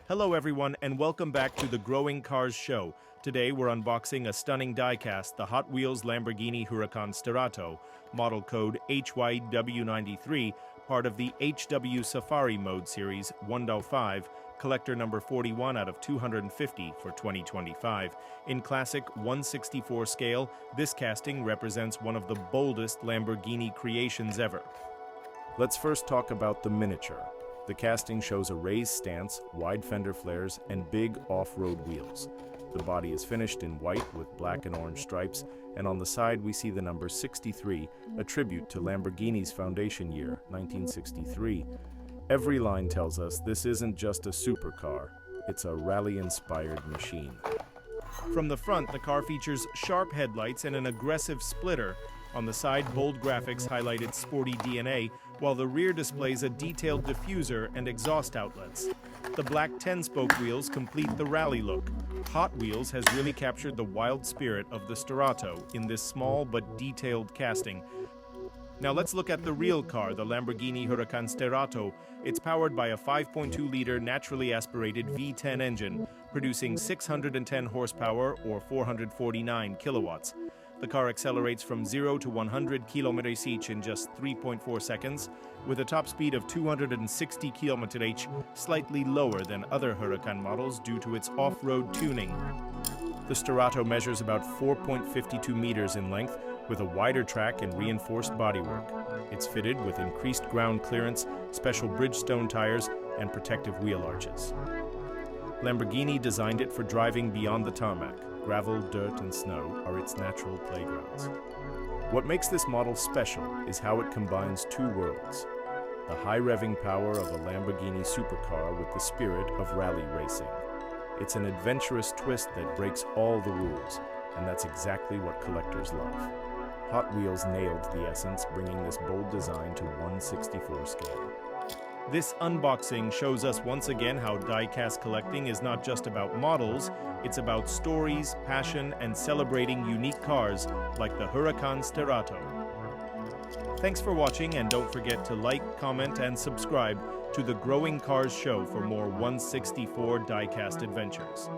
Hello everyone and welcome back to the Growing Cars Show. Today we're unboxing a stunning diecast, the Hot Wheels Lamborghini Huracán Sterrato, model code HYW93, part of the HW Safari Mode Series 1.5, collector number 41 out of 250 for 2025. In classic 1/64 scale, this casting represents one of the boldest Lamborghini creations ever. Let's first talk about the miniature. The casting shows a raised stance, wide fender flares, and big off-road wheels. The body is finished in white with black and orange stripes, and on the side we see the number 63, a tribute to Lamborghini's foundation year, 1963. Every line tells us this isn't just a supercar, it's a rally-inspired machine. From the front, the car features sharp headlights and an aggressive splitter. On the side, bold graphics highlight its sporty DNA, while the rear displays a detailed diffuser and exhaust outlets. The black 10-spoke wheels complete the rally look. Hot Wheels has really captured the wild spirit of the Sterrato in this small but detailed casting. Now let's look at the real car, the Lamborghini Huracán Sterrato. It's powered by a 5.2-liter naturally aspirated V10 engine, producing 610 horsepower or 449 kilowatts. The car accelerates from 0 to 100 kilometers each in just 3.4 seconds, with a top speed of 260 km/h, slightly lower than other Huracan models due to its off-road tuning. The Sterrato measures about 4.52 meters in length, with a wider track and reinforced bodywork. It's fitted with increased ground clearance, special Bridgestone tires, and protective wheel arches. Lamborghini designed it for driving beyond the tarmac. Gravel, dirt, and snow are its natural playgrounds. What makes this model special is how it combines two worlds: the high revving power of a Lamborghini supercar with the spirit of rally racing. It's an adventurous twist that breaks all the rules, and that's exactly what collectors love. Hot Wheels nailed the essence, bringing this bold design to 1/64 scale. This unboxing shows us once again how die-cast collecting is not just about models, it's about stories, passion, and celebrating unique cars like the Huracán Sterrato. Thanks for watching, and don't forget to like, comment, and subscribe to the Growing Cars Show for more 1/64 die-cast adventures.